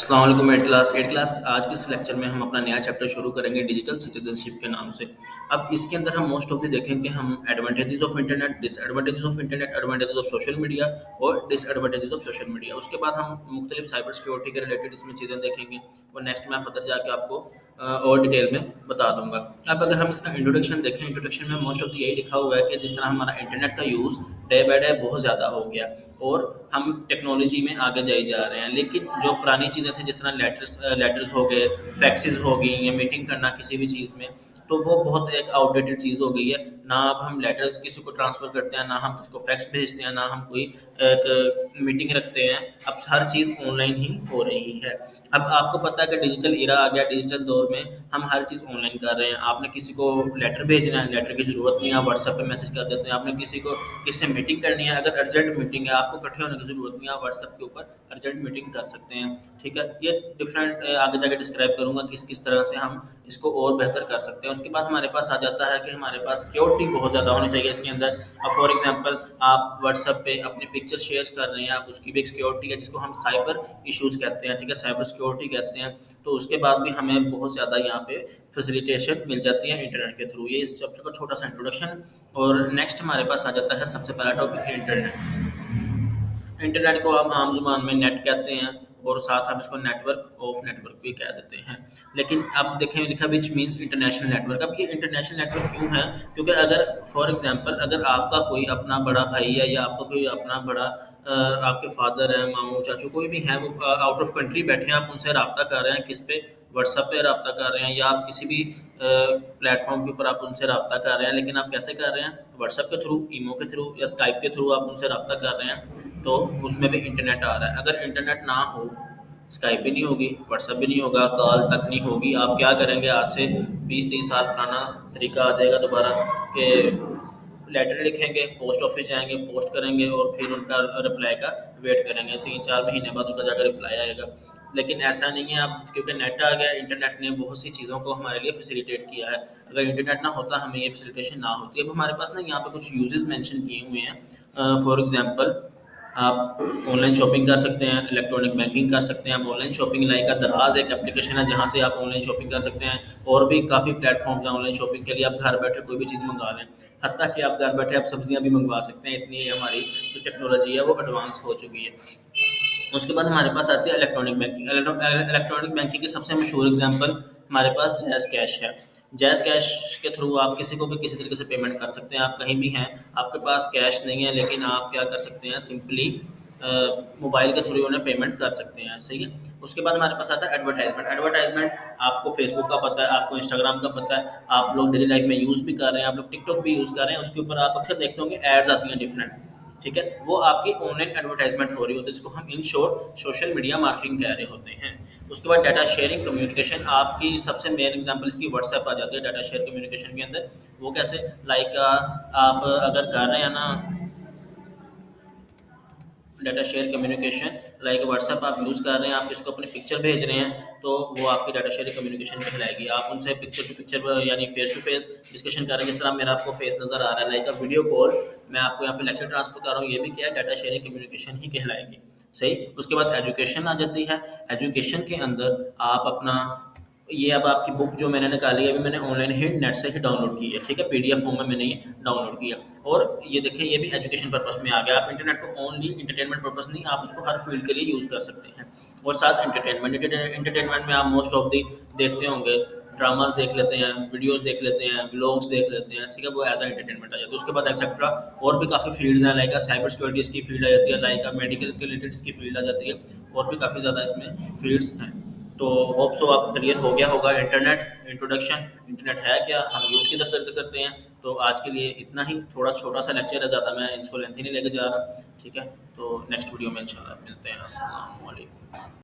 अस्सलाम वालेकुम। Eight class आज के इस लेक्चर में हम अपना नया चैप्टर शुरू करेंगे डिजिटल सिटीजनशिप के नाम से। अब इसके अंदर हम मोस्ट ऑफ दी देखेंगे हम advantages of internet, disadvantages of internet, advantages of social media और डिसएडवांटेजेस ऑफ सोशल मीडिया। उसके बाद हम मुख्तलिफ साइबर सिक्योरिटी के रिलेटेड इसमें चीज़ें देखेंगे और नेक्स्ट मैं फर्दर जाके आपको और डिटेल में बता दूंगा। अब अगर हम इसका इंट्रोडक्शन देखें, इंट्रोडक्शन में मोस्ट ऑफ द यही लिखा हुआ है कि जिस तरह हमारा इंटरनेट का यूज़ डे बाय डे बहुत ज़्यादा हो गया और हम टेक्नोलॉजी में आगे जाए जा रहे हैं, लेकिन जो पुरानी चीज़ें थी जिस तरह लेटर्स हो गए, फैक्सेस हो गई या मीटिंग करना किसी भी चीज़ में, तो वो बहुत एक आउटडेटेड चीज़ हो गई है। ना अब हम लेटर्स किसी को ट्रांसफ़र करते हैं, ना हम किसी को फैक्स भेजते हैं, ना हम कोई एक मीटिंग रखते हैं। अब हर चीज़ ऑनलाइन ही हो रही है। अब आपको पता है कि डिजिटल इरा आ गया, डिजिटल दौर में हम हर चीज़ ऑनलाइन कर रहे हैं। आपने किसी को लेटर भेजना है, लेटर की ज़रूरत नहीं है, आप व्हाट्सएप पे मैसेज कर देते हैं। आपने किसी को किससे मीटिंग करनी है, अगर अर्जेंट मीटिंग है, आपको इकट्ठे होने की ज़रूरत नहीं है, आप व्हाट्सएप के ऊपर अर्जेंट मीटिंग कर सकते हैं। ठीक है, ये डिफरेंट आगे जाके डिस्क्राइब करूँगा किस किस तरह से हम इसको और बेहतर कर सकते हैं। उसके बाद हमारे पास आ जाता है कि हमारे पास सिक्योरिटी बहुत ज़्यादा होनी चाहिए इसके अंदर। अब फॉर एग्जांपल आप व्हाट्सएप पे अपनी पिक्चर शेयर कर रहे हैं, आप उसकी भी एक सिक्योरिटी है जिसको हम साइबर इश्यूज़ कहते हैं। ठीक है, साइबर सिक्योरिटी कहते हैं। तो उसके बाद भी हमें बहुत ज़्यादा यहाँ पे फैसिलिटेशन मिल जाती है इंटरनेट के थ्रू। ये इस चैप्टर का छोटा सा इंट्रोडक्शन। और नेक्स्ट हमारे पास आ जाता है सबसे पहला टॉपिक इंटरनेट। इंटरनेट को हम आम ज़ुबान में नेट कहते हैं और साथ हम इसको नेटवर्क ऑफ नेटवर्क भी कह देते हैं। लेकिन अब देखें लिखा विच मीन्स इंटरनेशनल नेटवर्क। अब ये इंटरनेशनल नेटवर्क क्यों है? क्योंकि अगर फॉर एग्जांपल अगर आपका कोई अपना बड़ा भाई है या आपका कोई अपना बड़ा आपके फादर है, मामू चाचू कोई भी है, वो आउट ऑफ कंट्री बैठे हैं, आप उनसे रब्ता कर रहे हैं किस पे, व्हाट्सएप पे रब्ता कर रहे हैं या आप किसी भी प्लेटफॉर्म के ऊपर आप उनसे रब्ता कर रहे हैं, लेकिन आप कैसे कर रहे हैं? व्हाट्सएप के थ्रू, ईमो के थ्रू या स्काइप के थ्रू आप उनसे रब्ता कर रहे हैं। तो उसमें भी इंटरनेट आ रहा है। अगर इंटरनेट ना हो, स्काइप भी नहीं होगी, व्हाट्सएप भी नहीं होगा, कॉल तक नहीं होगी, आप क्या करेंगे? आज से 20-30 साल पुराना तरीका आ जाएगा दोबारा कि लेटर लिखेंगे, पोस्ट ऑफिस जाएंगे, पोस्ट करेंगे और फिर उनका रिप्लाई का वेट करेंगे। 3-4 महीने बाद उनका जाकर रिप्लाई आएगा। लेकिन ऐसा नहीं है अब, क्योंकि नेट आ गया, इंटरनेट ने बहुत सी चीज़ों को हमारे लिए फैसिलिटेट किया है। अगर इंटरनेट ना होता, हमें ये फैसिलिटेशन ना होती। अब हमारे पास ना यहाँ पे कुछ यूजेस मेंशन किए हुए हैं। फॉर एग्जांपल आप ऑनलाइन शॉपिंग कर सकते हैं, इलेक्ट्रॉनिक बैंकिंग कर सकते हैं। आप ऑनलाइन शॉपिंग लाइक दराज एक एप्लीकेशन है जहाँ से आप ऑनलाइन शॉपिंग कर सकते हैं। और भी काफ़ी प्लेटफॉर्म्स हैं ऑनलाइन शॉपिंग के लिए, आप घर बैठे कोई भी चीज़ मंगा लें। हत्ता कि आप घर बैठे आप सब्जियां भी मंगवा सकते हैं। इतनी हमारी जो टेक्नोलॉजी है वो एडवांस हो चुकी है। उसके बाद हमारे पास आती है इलेक्ट्रॉनिक बैंकिंग। इलेक्ट्रॉनिक बैंकिंग की सबसे मशहूर एग्जांपल हमारे पास जैज़ कैश है। जैज़ कैश के थ्रू आप किसी को भी किसी तरीके से पेमेंट कर सकते हैं। आप कहीं भी हैं, आपके पास कैश नहीं है, लेकिन आप क्या कर सकते हैं? सिंपली मोबाइल के थ्रू उन्हें पेमेंट कर सकते हैं। सही है। उसके बाद हमारे पास आता है एडवर्टाइजमेंट। एडवर्टाइजमेंट आपको फेसबुक का पता है, आपको इंस्टाग्राम का पता है, आप लोग डेली लाइफ में यूज़ भी कर रहे हैं, आप लोग टिकटॉक भी यूज़ कर रहे हैं। उसके ऊपर आप अक्सर देखते होंगे एड्स आती हैं डिफरेंट। ठीक है, वो आपकी ऑनलाइन एडवर्टाइजमेंट हो रही होती है, जिसको हम in short social media marketing कह रहे होते हैं। उसके बाद डाटा शेयरिंग कम्युनिकेशन, आपकी सबसे मेन एग्जांपल इसकी व्हाट्सएप आ जाती है डाटा शेयर कम्युनिकेशन के अंदर। वो कैसे? लाइक आप अगर कर रहे हैं ना data share communication, like WhatsApp आप यूज़ कर रहे हैं, आप किसको अपनी पिक्चर भेज रहे हैं, तो वो आपकी डाटा शेयर कम्युनिकेशन कहलाएगी। आप उनसे पिक्चर टू पिक्चर यानी फेस टू फेस डिस्कशन कर रहे हैं, जिस तरह मेरा आपको फेस नज़र आ रहा है, लाइक वीडियो कॉल, मैं आपको यहाँ पे लेक्चर ट्रांसफर कर रहा हूँ, ये भी क्या है? डाटा शेयरिंग कम्युनिकेशन ही कहलाएगी। सही। उसके बाद एजुकेशन आ जाती है। एजुकेशन के अंदर आप अपना ये अब आपकी बुक जो मैंने निकाली है, अभी मैंने ऑनलाइन ही नेट से ही डाउनलोड की है। ठीक है, पीडीएफ फॉर्म में मैंने ये डाउनलोड किया। और ये देखिए, ये भी एजुकेशन पर्पस में आ गया। आप इंटरनेट को ओनली इंटरटेनमेंट पर्पस नहीं, आप उसको हर फील्ड के लिए यूज़ कर सकते हैं। और साथ एंटरटेनमेंट में आप मोस्ट ऑफ दी देखते होंगे, ड्रामास देख लेते हैं, वीडियोस देख लेते हैं, ब्लॉग्स देख लेते हैं। ठीक है, वो एज अ एंटरटेनमेंट आ जाता है। उसके बाद एक्सेट्रा और भी काफ़ी फील्ड्स हैं, लाइक साइबर सिक्योरिटी इसकी फील्ड आ जाती है, लाइक मेडिकल के रिलेटेड इसकी फील्ड आ जाती है। और भी काफ़ी ज़्यादा इसमें फील्ड्स हैं। तो होप सो आप क्लियर हो गया होगा इंटरनेट इंट्रोडक्शन, इंटरनेट है क्या, हम यूज़ किधर करते करते हैं। तो आज के लिए इतना ही, थोड़ा छोटा सा लेक्चर है, ज़्यादा मैं इसको लेंथी नहीं लेके जा रहा। ठीक है, तो नेक्स्ट वीडियो में इंशाल्लाह मिलते हैं। अस्सलाम वालेकुम।